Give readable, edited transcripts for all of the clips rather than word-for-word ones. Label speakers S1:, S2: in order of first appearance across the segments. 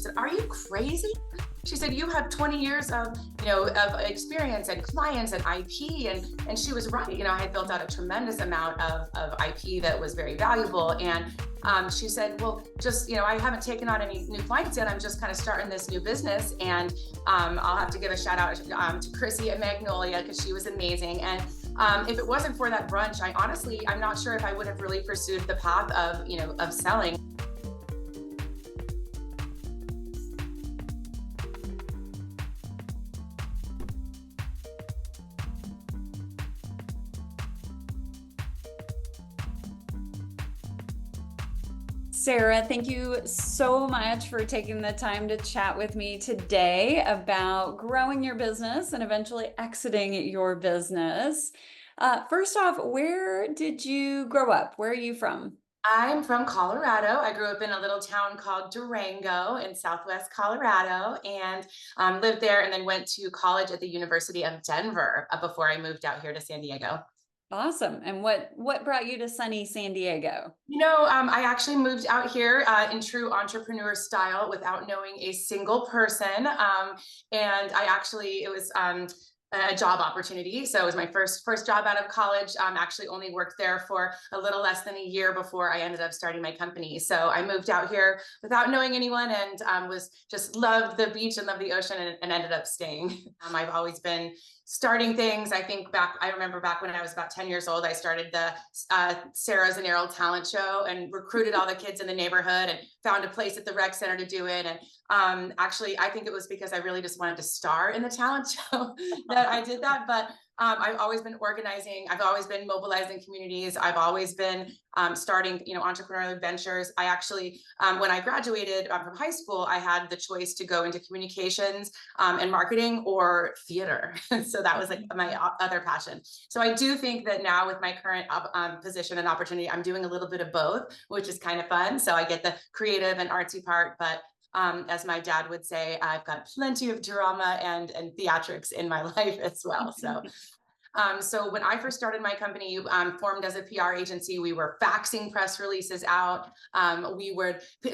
S1: said, "Are you crazy?" She said, "You have 20 years of experience and clients and IP." And she was right. I had built out a tremendous amount of IP that was very valuable. And she said, "Well, just, I haven't taken on any new clients yet. I'm just kind of starting this new business." And I'll have to give a shout out to Chrissy at Magnolia, because she was amazing. And if it wasn't for that brunch, I'm not sure if I would have really pursued the path of selling.
S2: Sarah, thank you so much for taking the time to chat with me today about growing your business and eventually exiting your business. First off, where did you grow up? Where are you from?
S1: I'm from Colorado. I grew up in a little town called Durango in Southwest Colorado, and lived there, and then went to college at the University of Denver before I moved out here to San Diego.
S2: Awesome. And what brought you to sunny San Diego?
S1: I actually moved out here in true entrepreneur style without knowing a single person. And it was a job opportunity. So it was my first job out of college. Actually only worked there for a little less than a year before I ended up starting my company. So I moved out here without knowing anyone, and was just loved the beach and loved the ocean, and ended up staying. I've always been starting things. I remember back when I was about 10 years old, I started the Sarah's and Errol talent show and recruited all the kids in the neighborhood and found a place at the rec center to do it. And actually, I think it was because I really just wanted to star in the talent show that I did that. But I've always been organizing. I've always been mobilizing communities. I've always been starting, entrepreneurial ventures. I actually, when I graduated from high school, I had the choice to go into communications and marketing or theater. So that was like my other passion. So I do think that now with my current position and opportunity, I'm doing a little bit of both, which is kind of fun. So I get the creative and artsy part, but as my dad would say, I've got plenty of drama and theatrics in my life as well. So when I first started my company, formed as a PR agency, we were faxing press releases out.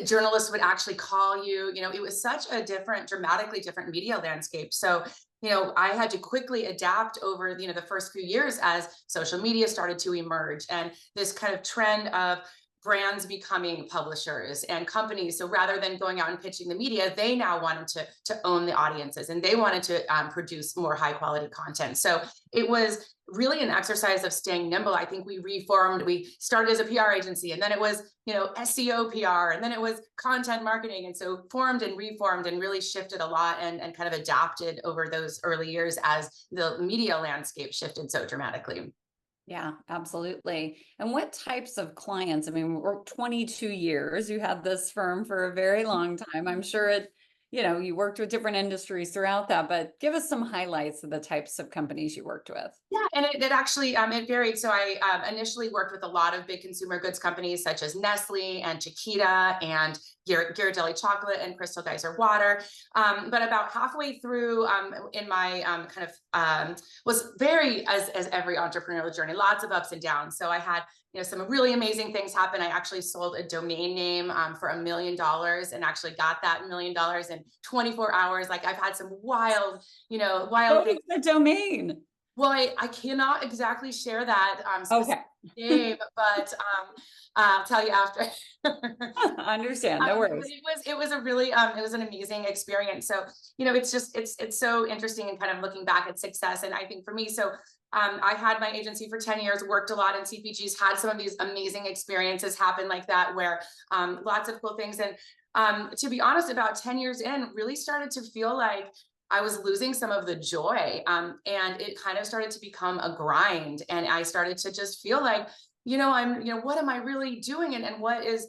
S1: Journalists would actually call you. It was such a dramatically different media landscape. So I had to quickly adapt over, the first few years as social media started to emerge, and this kind of trend of brands becoming publishers and companies. So rather than going out and pitching the media, they now wanted to own the audiences, and they wanted to produce more high quality content. So it was really an exercise of staying nimble. I think we started as a PR agency, and then it was, SEO PR, and then it was content marketing. And so formed and reformed and really shifted a lot, and kind of adapted over those early years as the media landscape shifted so dramatically.
S2: Yeah, absolutely. And what types of clients? I mean, we're 22 years. You had this firm for a very long time. I'm sure you worked with different industries throughout that, but give us some highlights of the types of companies you worked with.
S1: Yeah, and it actually it varied. So I initially worked with a lot of big consumer goods companies such as Nestlé and Chiquita and Ghirardelli chocolate and Crystal Geyser water. But about halfway through in my was very, as every entrepreneurial journey, lots of ups and downs. So I had some really amazing things happen. I actually sold a domain name for $1 million, and actually got that $1 million in 24 hours. Like, I've had some wild
S2: What
S1: things.
S2: is the domain?
S1: Well, I cannot exactly share that
S2: Okay.
S1: name, but I'll tell you after.
S2: Understand, no worries.
S1: It was a really it was an amazing experience. So it's so interesting, and kind of looking back at success. And I think for me, so I had my agency for 10 years, worked a lot in CPGs, had some of these amazing experiences happen like that, where lots of cool things. And to be honest, about 10 years in, really started to feel like I was losing some of the joy, and it kind of started to become a grind. And I started to just feel like, what am I really doing? And what is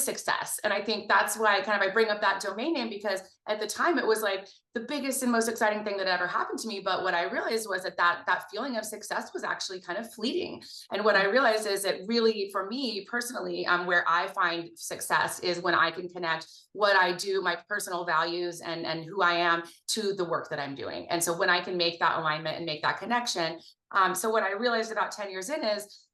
S1: success? And I think that's why I bring up that domain name, because at the time it was like the biggest and most exciting thing that ever happened to me. But what I realized was that feeling of success was actually kind of fleeting. And what I realized is that really, for me personally, where I find success is when I can connect what I do, my personal values and who I am, to the work that I'm doing. And so when I can make that alignment and make that connection. So what I realized about 10 years in is,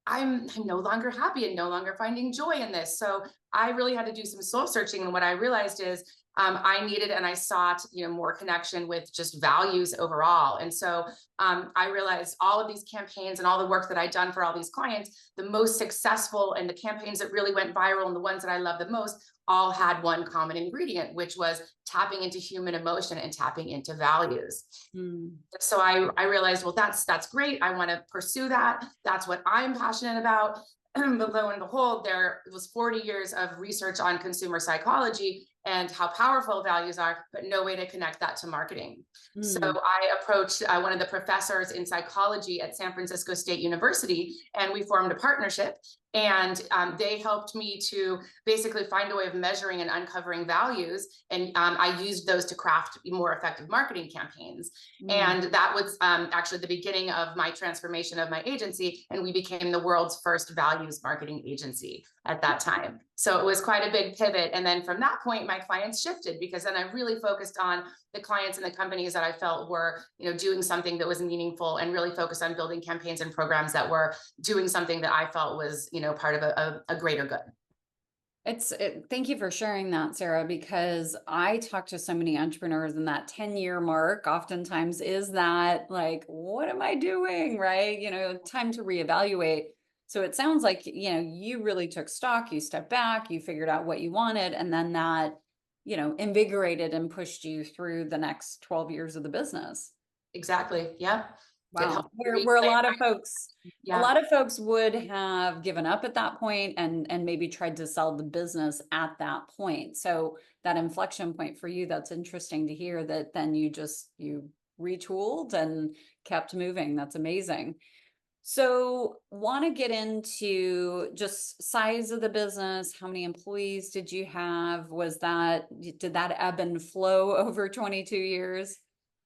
S1: I'm no longer happy and no longer finding joy in this. So I really had to do some soul searching. And what I realized is I needed and I sought, more connection with just values overall. And so I realized all of these campaigns and all the work that I'd done for all these clients, the most successful and the campaigns that really went viral and the ones that I love the most all had one common ingredient, which was tapping into human emotion and tapping into values. So I realized, well, that's great. I want to pursue that. That's what I'm passionate about. But lo and behold, there was 40 years of research on consumer psychology and how powerful values are, but no way to connect that to marketing. So I approached one of the professors in psychology at San Francisco State University, and we formed a partnership. And they helped me to basically find a way of measuring and uncovering values. And I used those to craft more effective marketing campaigns. And that was actually the beginning of my transformation of my agency. And we became the world's first values marketing agency at that time. So it was quite a big pivot. And then from that point, my clients shifted, because then I really focused on the clients and the companies that I felt were, doing something that was meaningful, and really focused on building campaigns and programs that were doing something that I felt was, part of a greater good.
S2: Thank you for sharing that, Sarah, because I talk to so many entrepreneurs, and that 10-year mark oftentimes is that, like, what am I doing? Right? Time to reevaluate. So it sounds like, you really took stock, you stepped back, you figured out what you wanted, and then that, invigorated and pushed you through the next 12 years of the business.
S1: Exactly. Yeah.
S2: Wow. Where a lot of folks would have given up at that point and maybe tried to sell the business at that point. So that inflection point for you, that's interesting to hear, that then you retooled and kept moving. That's amazing. So want to get into just size of the business. How many employees did you have? Did that ebb and flow over 22 years?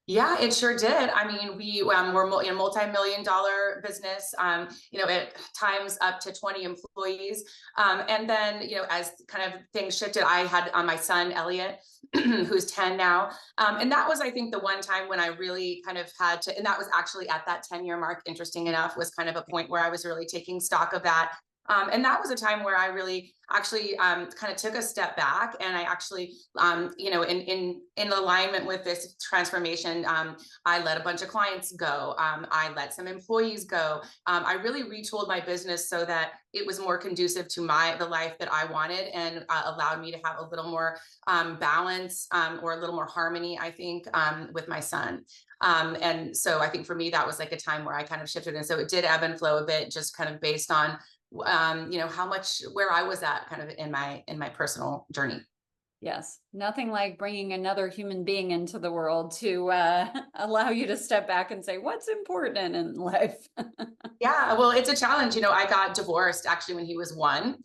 S1: Yeah, it sure did. I mean, we're a multi-million-dollar business, at times up to 20 employees. And then, as kind of things shifted, I had my son, Elliot, who's 10 now. And that was, I think, the one time when I really kind of had to, and that was actually at that 10-year mark, interesting enough, was kind of a point where I was really taking stock of that. And that was a time where I really actually kind of took a step back, and I actually, in alignment with this transformation, I let a bunch of clients go. I let some employees go. I really retooled my business so that it was more conducive to the life that I wanted, and allowed me to have a little more balance, or a little more harmony, I think, with my son. And so I think for me, that was like a time where I kind of shifted. And so it did ebb and flow a bit, just kind of based on where I was at kind of in my personal journey.
S2: Yes. Nothing like bringing another human being into the world to allow you to step back and say, what's important in life?
S1: Yeah, well, it's a challenge. I got divorced actually when he was 1.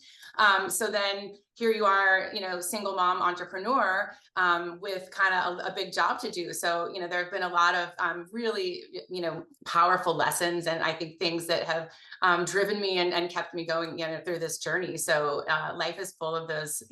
S1: So then here you are, single mom entrepreneur, with kind of a big job to do. So, there have been a lot of really, powerful lessons, and I think things that have driven me and kept me going, through this journey. So life is full of those,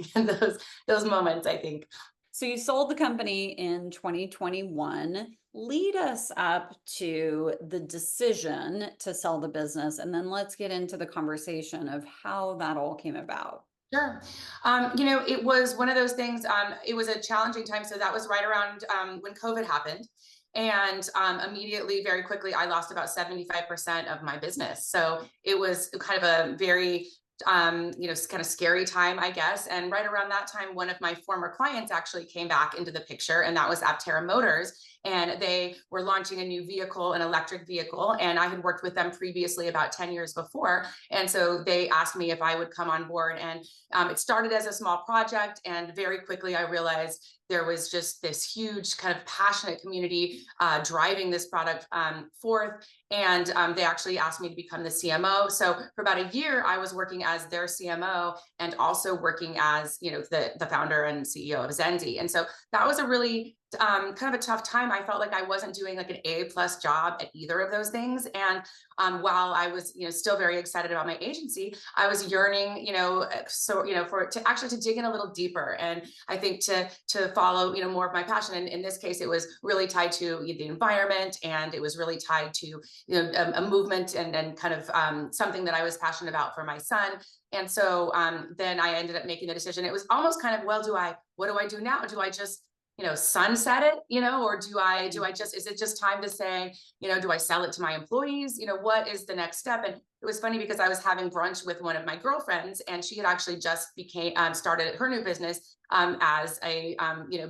S1: those moments, I think.
S2: So you sold the company in 2021. Lead us up to the decision to sell the business, and then let's get into the conversation of how that all came about.
S1: Sure. It was one of those things, it was a challenging time. So that was right around when COVID happened. And immediately, very quickly, I lost about 75% of my business. So it was kind of a very kind of scary time, I guess. And right around that time, one of my former clients actually came back into the picture, and that was Aptera Motors. And they were launching a new vehicle, an electric vehicle. And I had worked with them previously about 10 years before. And so they asked me if I would come on board. And it started as a small project. And very quickly, I realized there was just this huge kind of passionate community driving this product forth. And they actually asked me to become the CMO. So for about a year, I was working as their CMO, and also working as, the founder and CEO of Zenzi. And so that was a really kind of a tough time. I felt like I wasn't doing like an A+ job at either of those things. And while I was, still very excited about my agency, I was yearning, for to actually to dig in a little deeper. And I think to follow, more of my passion. And in this case, it was really tied to the environment, and it was really tied to, a movement and kind of something that I was passionate about for my son. And so then I ended up making the decision. It was almost kind of, well, what do I do now? Do I just, sunset it, or do I just, is it just time to say, do I sell it to my employees? What is the next step? And it was funny because I was having brunch with one of my girlfriends, and she had actually just started her new business as a,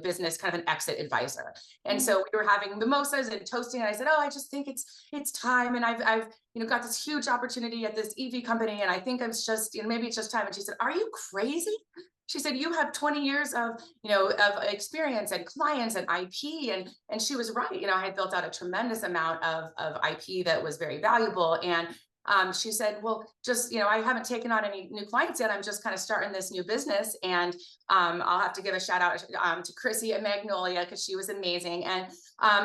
S1: business kind of an exit advisor. And so we were having mimosas and toasting, and I said, oh, I just think it's time. And I've got this huge opportunity at this EV company. And I think it's just, maybe it's just time. And she said, are you crazy? She said, you have 20 years of, of experience and clients and IP. And she was right. I had built out a tremendous amount of IP that was very valuable. And she said, well, just, I haven't taken on any new clients yet. I'm just kind of starting this new business. And I'll have to give a shout out to Chrissy at Magnolia, because she was amazing. And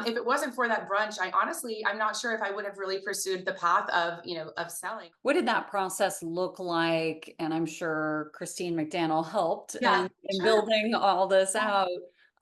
S1: if it wasn't for that brunch, I'm not sure if I would have really pursued the path of, of selling.
S2: What did that process look like? And I'm sure Christine McDaniel helped in building all this out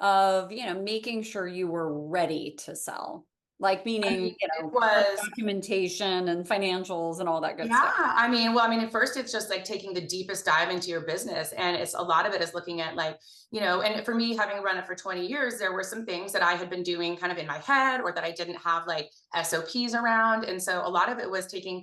S2: of, making sure you were ready to sell. Like meaning,
S1: it was
S2: documentation and financials and all that good stuff.
S1: At first it's just like taking the deepest dive into your business. And it's a lot of it is looking at like, and for me, having run it for 20 years, there were some things that I had been doing kind of in my head, or that I didn't have like SOPs around. And so a lot of it was taking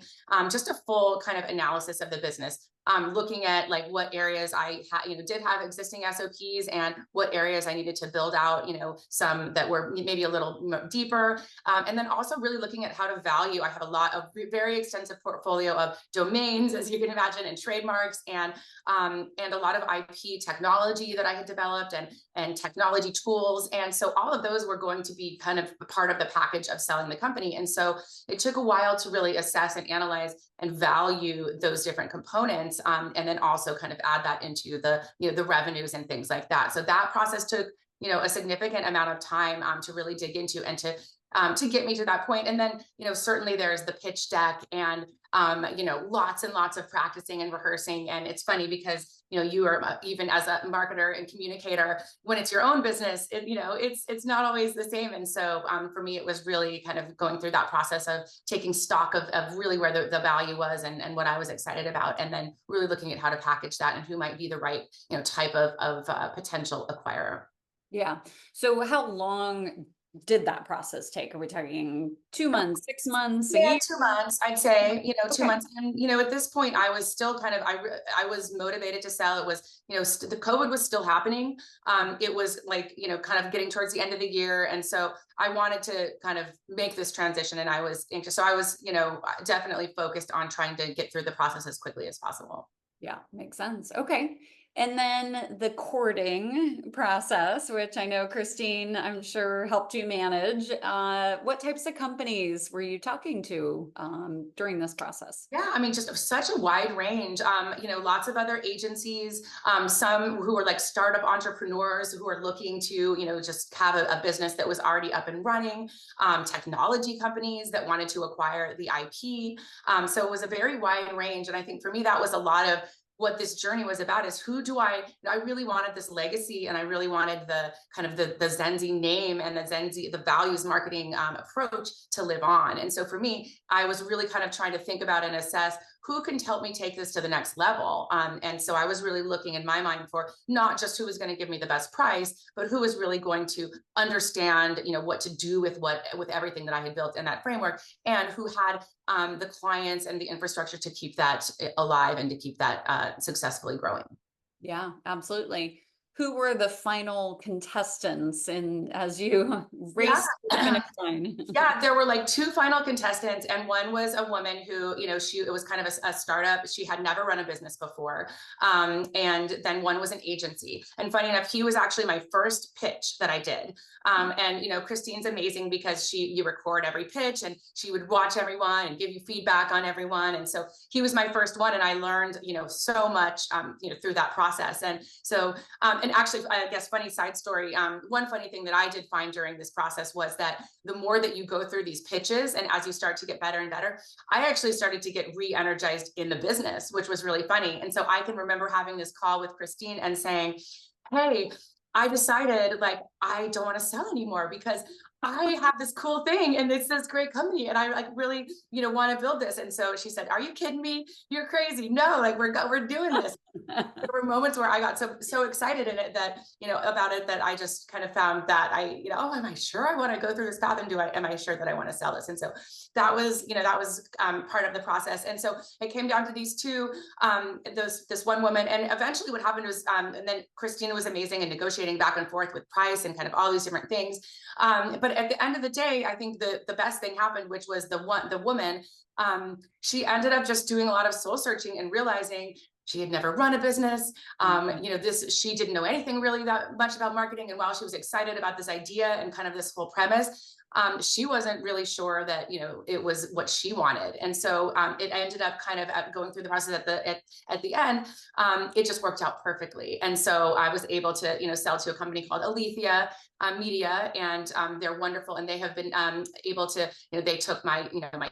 S1: just a full kind of analysis of the business. Looking at like what areas I did have existing SOPs, and what areas I needed to build out, some that were maybe a little deeper. And then also really looking at how to value. I have a very extensive portfolio of domains, as you can imagine, and trademarks, and a lot of IP technology that I had developed, and technology tools. And so all of those were going to be kind of part of the package of selling the company. And so it took a while to really assess and analyze and value those different components, and then also kind of add that into the revenues and things like that. So that process took a significant amount of time to really dig into, and to get me to that point. And then certainly there's the pitch deck, and lots and lots of practicing and rehearsing. And it's funny because you are, even as a marketer and communicator, when it's your own business, it's not always the same. And so for me, it was really kind of going through that process of taking stock of really where the value was, and what I was excited about, and then really looking at how to package that, and who might be the right type of potential acquirer.
S2: Yeah. So how long did that process take? Are we talking 2 months, 6 months?
S1: Yeah, 2 months, I'd say, 2 months. And, at this point I was still kind of, I was motivated to sell. It was, the COVID was still happening. It was like, kind of getting towards the end of the year. And so I wanted to kind of make this transition, and I was anxious. So I was, definitely focused on trying to get through the process as quickly as possible.
S2: Yeah, makes sense. Okay. And then the courting process, which I know Christine, I'm sure, helped you manage. What types of companies were you talking to during this process?
S1: Yeah, just such a wide range. Lots of other agencies, some who are like startup entrepreneurs who are looking to, just have a business that was already up and running, technology companies that wanted to acquire the IP. So it was a very wide range. And I think for me, that was a lot of what this journey was about, is I really wanted this legacy, and I really wanted the kind of the Zenzi name and the values marketing approach to live on. And so for me, I was really kind of trying to think about and assess who can help me take this to the next level. And so I was really looking in my mind for not just who was going to give me the best price, but who was really going to understand, what to do with everything that I had built in that framework, and who had the clients and the infrastructure to keep that alive and to keep that successfully growing.
S2: Yeah, absolutely. Who were the final contestants as you raced to the finish line?
S1: Yeah, there were like 2 final contestants, and one was a woman who, it was kind of a startup. She had never run a business before. And then one was an agency. And funny enough, he was actually my first pitch that I did. And, Christine's amazing because you record every pitch, and she would watch everyone and give you feedback on everyone. And so he was my first one, and I learned, so much, through that process. And so, And actually, I guess funny side story. One funny thing that I did find during this process was that the more that you go through these pitches, and as you start to get better and better, I actually started to get re-energized in the business, which was really funny. And so I can remember having this call with Christine and saying, hey, I decided like, I don't want to sell anymore because I have this cool thing and it's this great company and I like really, want to build this. And so she said, are you kidding me? You're crazy. No, like we're doing this. There were moments where I got so excited in it that, about it, that I just kind of found that oh, am I sure I want to go through this path, and am I sure that I want to sell this? And so that was, part of the process. And so it came down to these two, this one woman, and eventually what happened was, and then Christina was amazing in negotiating back and forth with price and kind of all these different things. But at the end of the day, I think the best thing happened, which was the woman, she ended up just doing a lot of soul searching and realizing she had never run a business. She didn't know anything really that much about marketing. And while she was excited about this idea and kind of this whole premise, she wasn't really sure that, it was what she wanted. And so it ended up kind of going through the process at the end. It just worked out perfectly. And so I was able to, sell to a company called Alethea Media, and they're wonderful. And they have been able to, they took my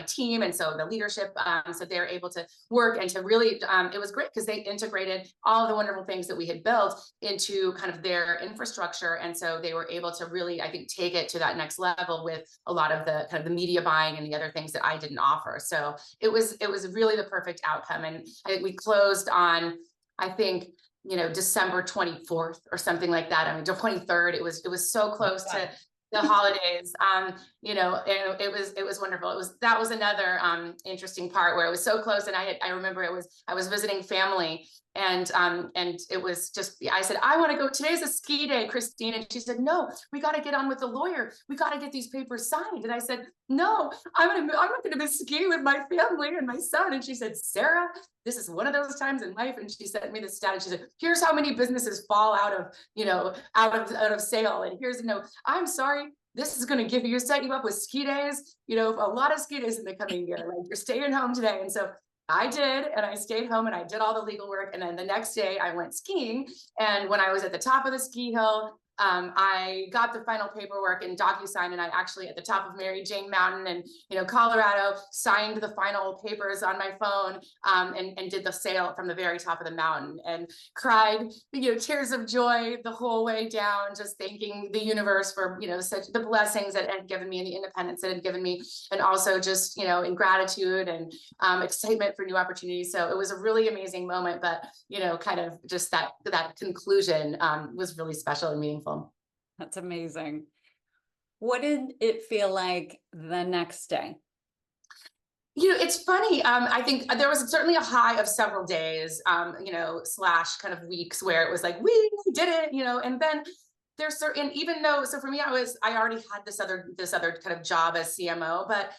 S1: team. And so the leadership, so they're able to work and to really, it was great because they integrated all the wonderful things that we had built into kind of their infrastructure. And so they were able to really, I think, take it to that next level with a lot of the kind of the media buying and the other things that I didn't offer. So it was really the perfect outcome. And we closed on, I think, December 24th or something like that. I mean, 23rd, it was so close to the holidays, and it was wonderful. That was another interesting part where it was so close. And I remember I was visiting family, and it was just, I said, I want to go, today's a ski day, Christine. And she said, no, we got to get on with the lawyer. We got to get these papers signed. And I said, no, I'm not going to be skiing with my family and my son. And she said, Sarah, this is one of those times in life. And she sent me the stat, and she said, here's how many businesses fall out of sale. And here's, I'm sorry, this is going to set you up with ski days, a lot of ski days in the coming year. Like, you're staying home today. And so I did, and I stayed home and I did all the legal work. And then the next day I went skiing. And when I was at the top of the ski hill, I got the final paperwork in DocuSign, and I actually at the top of Mary Jane Mountain in Colorado signed the final papers on my phone, and did the sale from the very top of the mountain, and cried tears of joy the whole way down, just thanking the universe for such the blessings that it had given me and the independence it had given me, and also just in gratitude and excitement for new opportunities. So it was a really amazing moment, but kind of just that conclusion was really special and meaningful.
S2: That's amazing. What did it feel like the next day?
S1: It's funny. I think there was certainly a high of several days, slash kind of weeks where it was like, we did it, and then there's certain, even though, so for me, I already had this other kind of job as CMO, but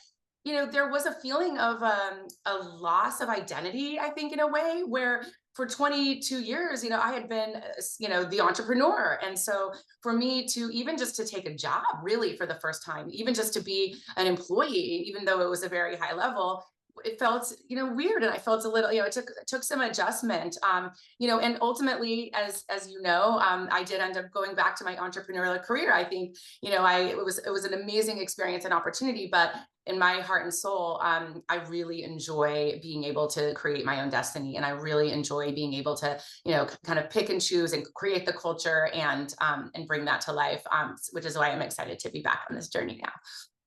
S1: there was a feeling of a loss of identity, I think, in a way where for 22 years, I had been, the entrepreneur. And so for me to even just to take a job really for the first time, even just to be an employee, even though it was a very high level, it felt, weird. And I felt a little, it took some adjustment, and ultimately, as I did end up going back to my entrepreneurial career. I think, it was an amazing experience and opportunity, but in my heart and soul, I really enjoy being able to create my own destiny. And I really enjoy being able to, kind of pick and choose and create the culture and bring that to life, which is why I'm excited to be back on this journey now.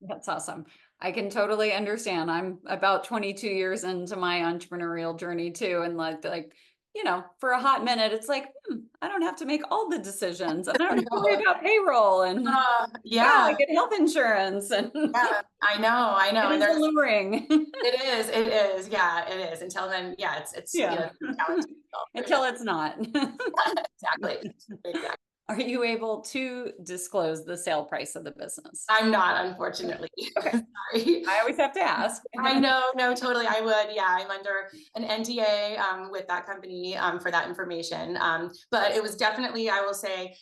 S2: That's awesome. I can totally understand. I'm about 22 years into my entrepreneurial journey too. And like, for a hot minute, it's like, I don't have to make all the decisions, and I don't have to worry about payroll, and I get health insurance, and
S1: I know.
S2: It's alluring.
S1: It is. Yeah, it is. Until then, it's
S2: until it's not.
S1: Exactly.
S2: Are you able to disclose the sale price of the business?
S1: I'm not, unfortunately.
S2: Okay.
S1: Sorry.
S2: I always have to ask.
S1: I know, no, totally. I would. Yeah, I'm under an NDA with that company for that information. But it was definitely, I will say,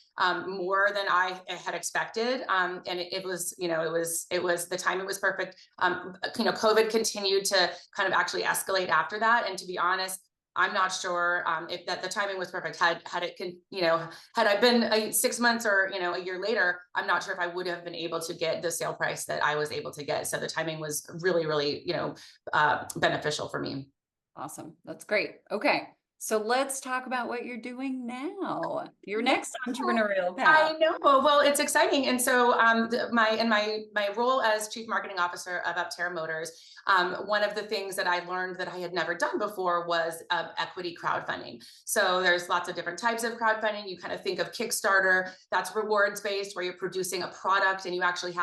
S1: more than I had expected. And it was, the timing was perfect. COVID continued to kind of actually escalate after that. And to be honest, I'm not sure if that the timing was perfect. Had I been 6 months or a year later, I'm not sure if I would have been able to get the sale price that I was able to get. So the timing was really, really, beneficial for me.
S2: Awesome. That's great. Okay. So let's talk about what you're doing now, your
S1: Yeah.
S2: next entrepreneurial
S1: I
S2: path.
S1: know. Well, it's exciting. And so my role as chief marketing officer of Aptera Motors, one of the things that I learned that I had never done before was equity crowdfunding. So there's lots of different types of crowdfunding. You kind of think of Kickstarter, that's rewards based, where you're producing a product and you actually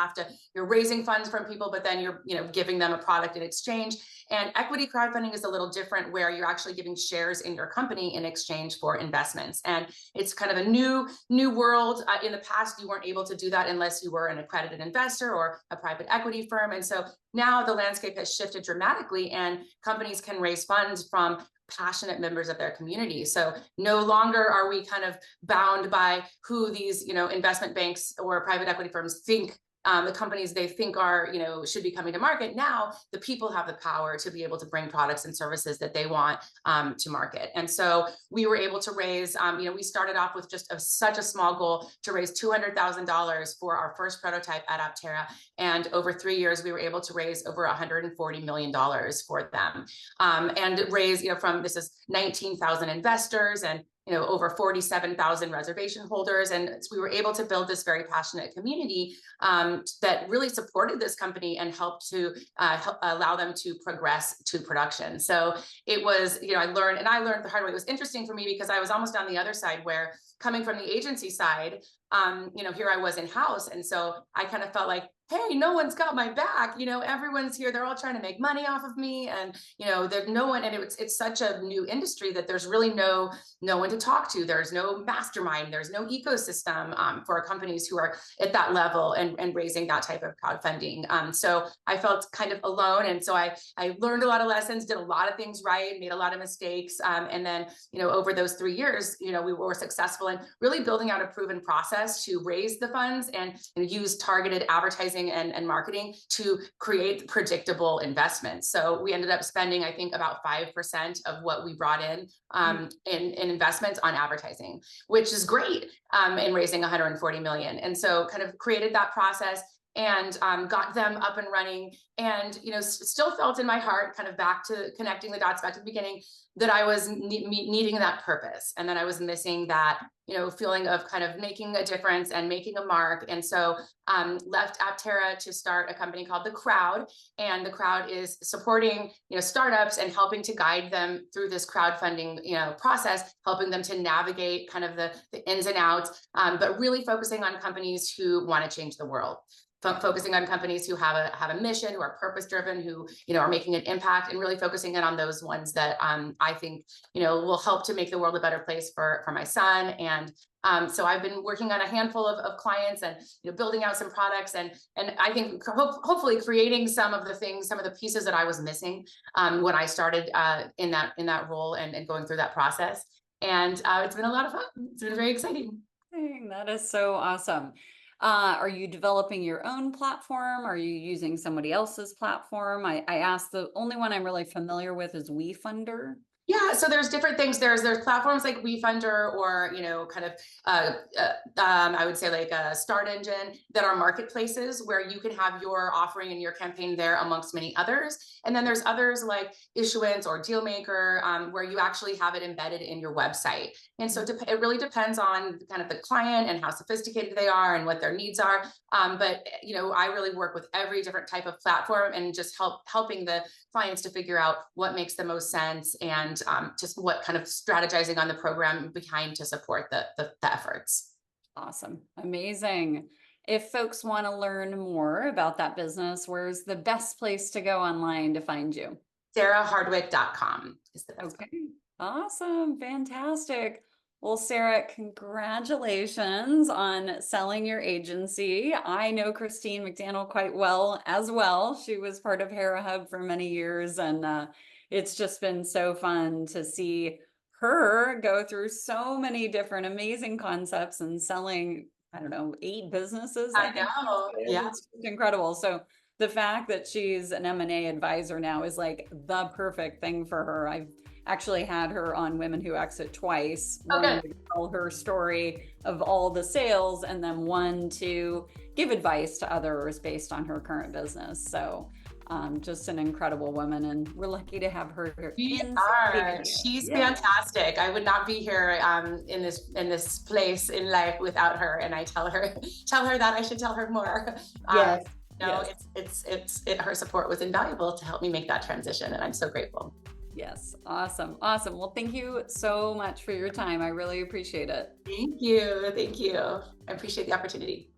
S1: you're raising funds from people, but then you're giving them a product in exchange. And equity crowdfunding is a little different, where you're actually giving shares in your company in exchange for investments. And it's kind of a new world. In the past, you weren't able to do that unless you were an accredited investor or a private equity firm. And so now the landscape has shifted dramatically, and companies can raise funds from passionate members of their community. So no longer are we kind of bound by who these investment banks or private equity firms think the companies they think are, should be coming to market. Now the people have the power to be able to bring products and services that they want to market. And so we were able to raise, we started off with just such a small goal to raise $200,000 for our first prototype at Aptera. And over 3 years, we were able to raise over $140 million for them, and raise, this is 19,000 investors and over 47,000 reservation holders. And we were able to build this very passionate community that really supported this company and helped to allow them to progress to production. So it was, I learned the hard way. It was interesting for me because I was almost on the other side, where coming from the agency side, here I was in-house. And so I kind of felt like, hey, no one's got my back. Everyone's here. They're all trying to make money off of me. And, there's no one, and it's such a new industry that there's really no one to talk to. There's no mastermind. There's no ecosystem for companies who are at that level and raising that type of crowdfunding. So I felt kind of alone. And so I learned a lot of lessons, did a lot of things right, made a lot of mistakes. And then, over those 3 years, we were successful in really building out a proven process to raise the funds and use targeted advertising and marketing to create predictable investments. So we ended up spending, I think, about 5% of what we brought in investments on advertising, which is great, in raising 140 million. And so kind of created that process and got them up and running, and still felt in my heart, kind of back to connecting the dots back to the beginning, that I was needing that purpose, and that I was missing that feeling of kind of making a difference and making a mark. And so left Aptera to start a company called The Crowd, and The Crowd is supporting startups and helping to guide them through this crowdfunding process, helping them to navigate kind of the ins and outs, but really focusing on companies who want to change the world. Focusing on companies who have a mission, who are purpose driven, who are making an impact, and really focusing in on those ones that I think will help to make the world a better place for my son. And so I've been working on a handful of clients, and building out some products, and I think hopefully creating some of the pieces that I was missing when I started in that role and going through that process. And it's been a lot of fun. It's been very exciting.
S2: That is so awesome. Are you developing your own platform? Are you using somebody else's platform? I asked, the only one I'm really familiar with is WeFunder.
S1: Yeah, so there's different things. There's platforms like WeFunder, or kind of I would say like a Start Engine, that are marketplaces where you can have your offering and your campaign there amongst many others. And then there's others like Issuance or Dealmaker, where you actually have it embedded in your website. And so it really depends on kind of the client and how sophisticated they are and what their needs are. But I really work with every different type of platform, and just helping the clients to figure out what makes the most sense, and just what kind of strategizing on the program behind to support the efforts.
S2: Awesome. Amazing. If folks want to learn more about that business, where's the best place to go online to find you?
S1: SarahHardwick.com is the best.
S2: Okay. Awesome. Fantastic. Well, Sarah, congratulations on selling your agency. I know Christine McDaniel quite well as well. She was part of Hera Hub for many years, and it's just been so fun to see her go through so many different amazing concepts and selling, I don't know, 8 businesses.
S1: I know. Yeah.
S2: It's just incredible. So the fact that she's an M&A advisor now is like the perfect thing for her. I've actually had her on Women Who Exit twice,
S1: Oh,
S2: one
S1: good.
S2: to tell her story of all the sales, and then one to give advice to others based on her current business. So just an incredible woman, and we're lucky to have her
S1: We
S2: in San
S1: are.
S2: Diego.
S1: She's
S2: Yeah.
S1: fantastic. I would not be here in this place in life without her. And I tell her that I should tell her more. Um,
S2: Yes.
S1: no,
S2: Yes.
S1: her support was invaluable to help me make that transition, and I'm so grateful.
S2: Yes. Awesome. Awesome. Well, thank you so much for your time. I really appreciate it.
S1: Thank you. Thank you. I appreciate the opportunity.